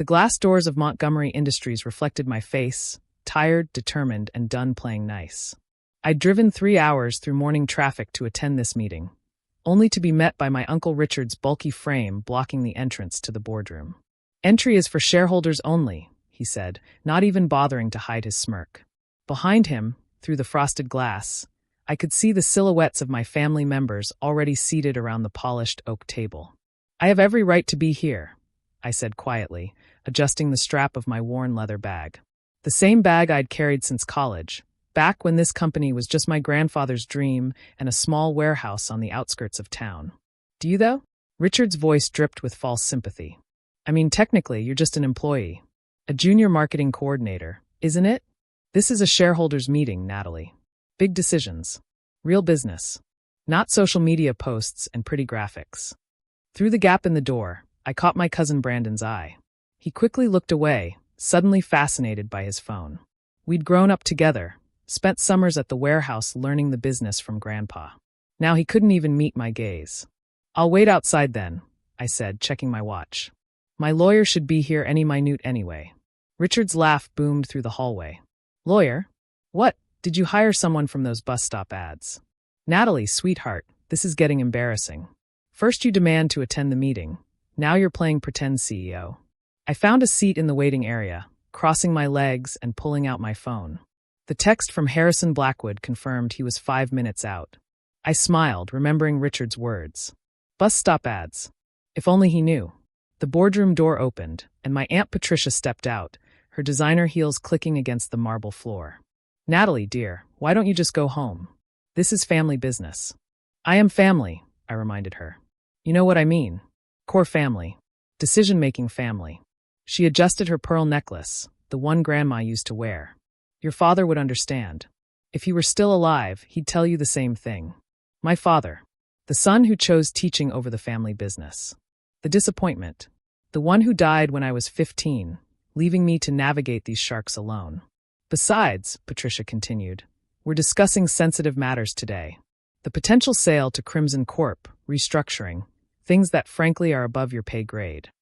The glass doors of Montgomery Industries reflected my face, tired, determined, and done playing nice. I'd driven 3 hours through morning traffic to attend this meeting, only to be met by my Uncle Richard's bulky frame blocking the entrance to the boardroom. "Entry is for shareholders only," he said, not even bothering to hide his smirk. Behind him, through the frosted glass, I could see the silhouettes of my family members already seated around the polished oak table. "I have every right to be here," I said quietly, adjusting the strap of my worn leather bag. The same bag I'd carried since college, back when this company was just my grandfather's dream and a small warehouse on the outskirts of town. "Do you, though?" Richard's voice dripped with false sympathy. "I mean, technically, you're just an employee. A junior marketing coordinator, isn't it? This is a shareholders meeting, Natalie. Big decisions. Real business. Not social media posts and pretty graphics." Through the gap in the door, I caught my cousin Brandon's eye. He quickly looked away, suddenly fascinated by his phone. We'd grown up together, spent summers at the warehouse learning the business from Grandpa. Now he couldn't even meet my gaze. "I'll wait outside then," I said, checking my watch. "My lawyer should be here any minute anyway." Richard's laugh boomed through the hallway. "Lawyer? What? Did you hire someone from those bus stop ads?" "Natalie, sweetheart, this is getting embarrassing. First you demand to attend the meeting. Now you're playing pretend CEO." I found a seat in the waiting area, crossing my legs and pulling out my phone. The text from Harrison Blackwood confirmed he was 5 minutes out. I smiled, remembering Richard's words. Bus stop ads. If only he knew. The boardroom door opened, and my Aunt Patricia stepped out, her designer heels clicking against the marble floor. "Natalie, dear, why don't you just go home? This is family business." "I am family," I reminded her. "You know what I mean. Core family. Decision-making family." She adjusted her pearl necklace, the one Grandma used to wear. "Your father would understand. If he were still alive, he'd tell you the same thing. My father. The son who chose teaching over the family business. The disappointment. The one who died when I was 15, leaving me to navigate these sharks alone. Besides," Patricia continued, "we're discussing sensitive matters today. The potential sale to Crimson Corp, restructuring, things that frankly are above your pay grade."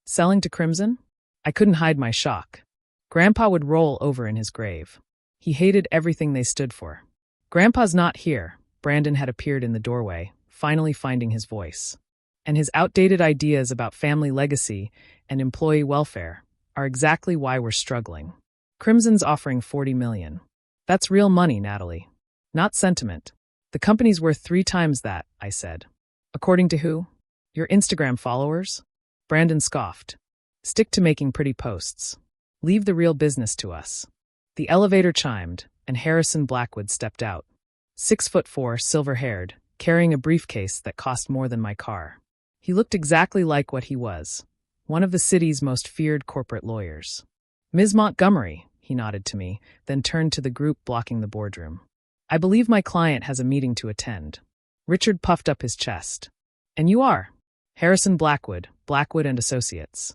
"Selling to Crimson?" I couldn't hide my shock. Grandpa would roll over in his grave. He hated everything they stood for. "Grandpa's not here," Brandon had appeared in the doorway, finally finding his voice. "And his outdated ideas about family legacy and employee welfare are exactly why we're struggling. Crimson's offering $40 million. That's real money, Natalie. Not sentiment. The company's worth 3 times that," I said. "According to who? Your Instagram followers?" Brandon scoffed. "Stick to making pretty posts. Leave the real business to us." The elevator chimed, and Harrison Blackwood stepped out. 6'4", silver-haired, carrying a briefcase that cost more than my car. He looked exactly like what he was, one of the city's most feared corporate lawyers. "Ms. Montgomery," he nodded to me, then turned to the group blocking the boardroom. "I believe my client has a meeting to attend." Richard puffed up his chest. "And you are?" "Harrison Blackwood, Blackwood and Associates."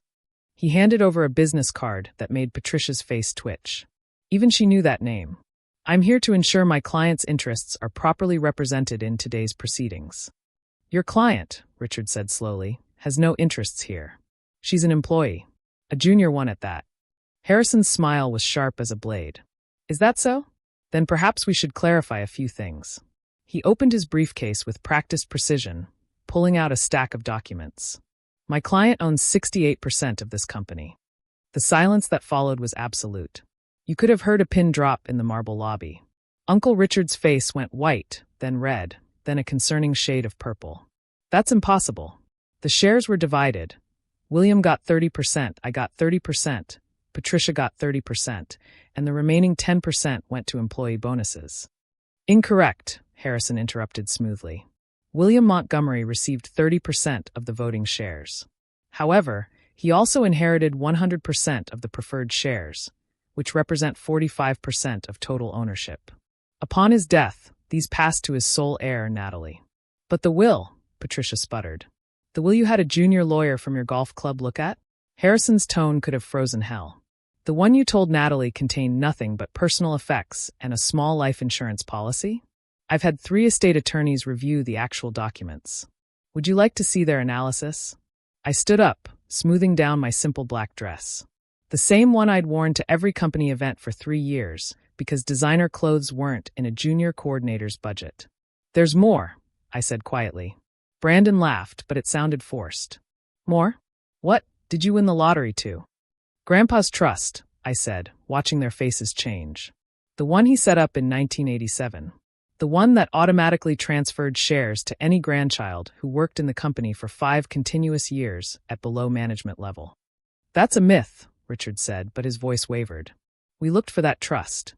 He handed over a business card that made Patricia's face twitch. Even she knew that name. "I'm here to ensure my client's interests are properly represented in today's proceedings." "Your client," Richard said slowly, "has no interests here. She's an employee. A junior one at that." Harrison's smile was sharp as a blade. "Is that so? Then perhaps we should clarify a few things." He opened his briefcase with practiced precision, pulling out a stack of documents. "My client owns 68% of this company." The silence that followed was absolute. You could have heard a pin drop in the marble lobby. Uncle Richard's face went white, then red, then a concerning shade of purple. "That's impossible. The shares were divided. William got 30%, I got 30%, Patricia got 30%, and the remaining 10% went to employee bonuses." "Incorrect," Harrison interrupted smoothly. "William Montgomery received 30% of the voting shares. However, he also inherited 100% of the preferred shares, which represent 45% of total ownership. Upon his death, these passed to his sole heir, Natalie." "But the will," Patricia sputtered. "The will you had a junior lawyer from your golf club look at?" Harrison's tone could have frozen hell. "The one you told Natalie contained nothing but personal effects and a small life insurance policy? I've had 3 estate attorneys review the actual documents. Would you like to see their analysis?" I stood up, smoothing down my simple black dress. The same one I'd worn to every company event for 3 years, because designer clothes weren't in a junior coordinator's budget. "There's more," I said quietly. Brandon laughed, but it sounded forced. "More? What did you win the lottery to?" "Grandpa's trust," I said, watching their faces change. "The one he set up in 1987. The one that automatically transferred shares to any grandchild who worked in the company for 5 continuous years at below management level." "That's a myth," Richard said, but his voice wavered. "We looked for that trust."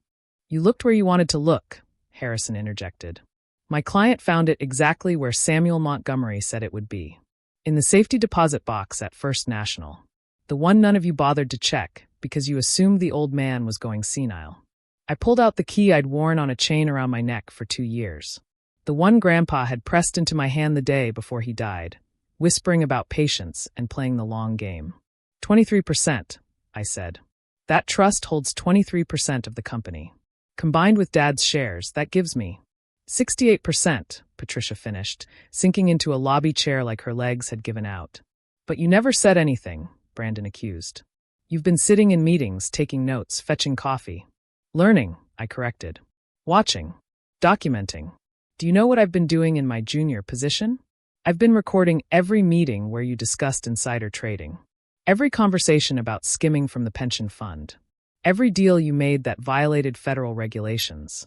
"You looked where you wanted to look," Harrison interjected. "My client found it exactly where Samuel Montgomery said it would be. In the safety deposit box at First National. The one none of you bothered to check, because you assumed the old man was going senile. I pulled out the key I'd worn on a chain around my neck for 2 years. The one Grandpa had pressed into my hand the day before he died, whispering about patience and playing the long game. 23%, I said. That trust holds 23% of the company. Combined with Dad's shares, that gives me 68%, Patricia finished, sinking into a lobby chair like her legs had given out. "But you never said anything," Brandon accused. "You've been sitting in meetings, taking notes, fetching coffee." "Learning," I corrected. "Watching. Documenting. Do you know what I've been doing in my junior position? I've been recording every meeting where you discussed insider trading. Every conversation about skimming from the pension fund. Every deal you made that violated federal regulations.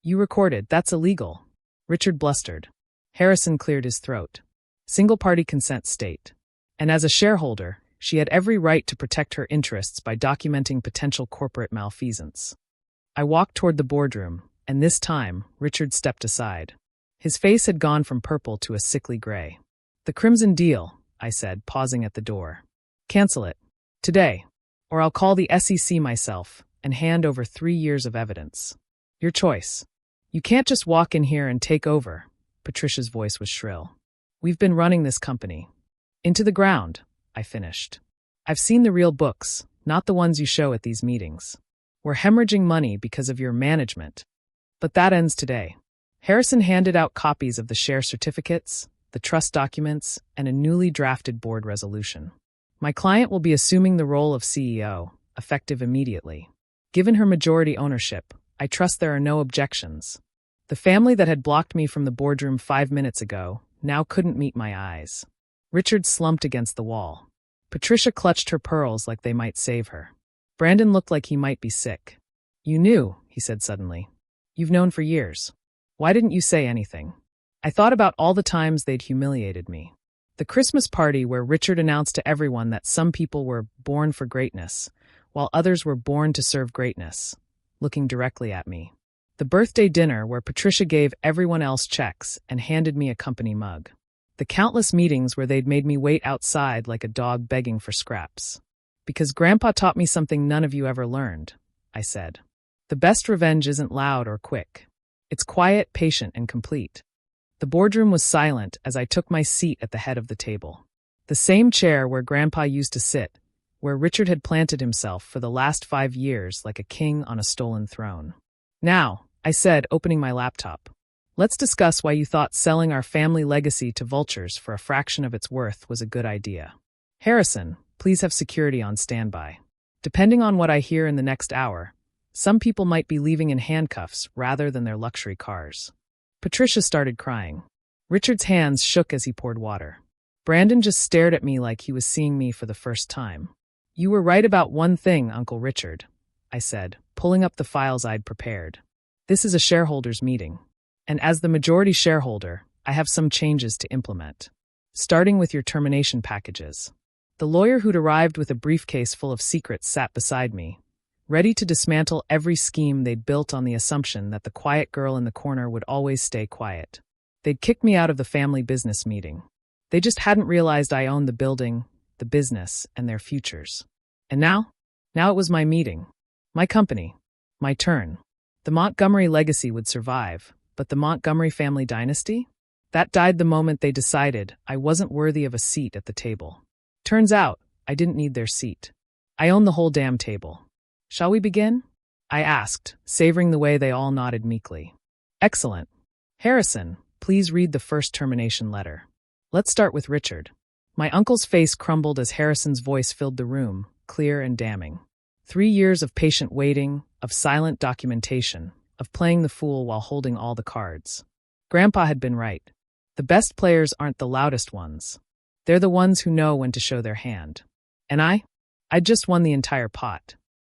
You recorded, that's illegal," Richard blustered. Harrison cleared his throat. "Single-party consent state. And as a shareholder, she had every right to protect her interests by documenting potential corporate malfeasance." I walked toward the boardroom, and this time, Richard stepped aside. His face had gone from purple to a sickly gray. "The Crimson Deal," I said, pausing at the door. "Cancel it. Today. Or I'll call the SEC myself and hand over 3 years of evidence. Your choice. You can't just walk in here and take over," Patricia's voice was shrill. "We've been running this company. Into the ground," I finished. "I've seen the real books, not the ones you show at these meetings. We're hemorrhaging money because of your management. But that ends today." Harrison handed out copies of the share certificates, the trust documents, and a newly drafted board resolution. "My client will be assuming the role of CEO, effective immediately. Given her majority ownership, I trust there are no objections." The family that had blocked me from the boardroom 5 minutes ago now couldn't meet my eyes. Richard slumped against the wall. Patricia clutched her pearls like they might save her. Brandon looked like he might be sick. "You knew," he said suddenly. "You've known for years. Why didn't you say anything?" I thought about all the times they'd humiliated me. The Christmas party where Richard announced to everyone that some people were born for greatness, while others were born to serve greatness, looking directly at me. The birthday dinner where Patricia gave everyone else checks and handed me a company mug. The countless meetings where they'd made me wait outside like a dog begging for scraps. "Because Grandpa taught me something none of you ever learned," I said. "The best revenge isn't loud or quick. It's quiet, patient, and complete." The boardroom was silent as I took my seat at the head of the table. The same chair where Grandpa used to sit, where Richard had planted himself for the last 5 years like a king on a stolen throne. "Now," I said, opening my laptop, "let's discuss why you thought selling our family legacy to vultures for a fraction of its worth was a good idea. Harrison, please have security on standby. Depending on what I hear in the next hour, some people might be leaving in handcuffs rather than their luxury cars." Patricia started crying. Richard's hands shook as he poured water. Brandon just stared at me like he was seeing me for the first time. "You were right about one thing, Uncle Richard," I said, pulling up the files I'd prepared. "This is a shareholders' meeting. And as the majority shareholder, I have some changes to implement. Starting with your termination packages." The lawyer who'd arrived with a briefcase full of secrets sat beside me, ready to dismantle every scheme they'd built on the assumption that the quiet girl in the corner would always stay quiet. They'd kicked me out of the family business meeting. They just hadn't realized I owned the building, the business, and their futures. And now it was my meeting. My company. My turn. The Montgomery legacy would survive, but the Montgomery family dynasty? That died the moment they decided I wasn't worthy of a seat at the table. Turns out, I didn't need their seat. I owned the whole damn table. "Shall we begin?" I asked, savoring the way they all nodded meekly. "Excellent. Harrison, please read the first termination letter. Let's start with Richard." My uncle's face crumbled as Harrison's voice filled the room, clear and damning. 3 years of patient waiting, of silent documentation, of playing the fool while holding all the cards. Grandpa had been right. The best players aren't the loudest ones. They're the ones who know when to show their hand. And I'd just won the entire pot.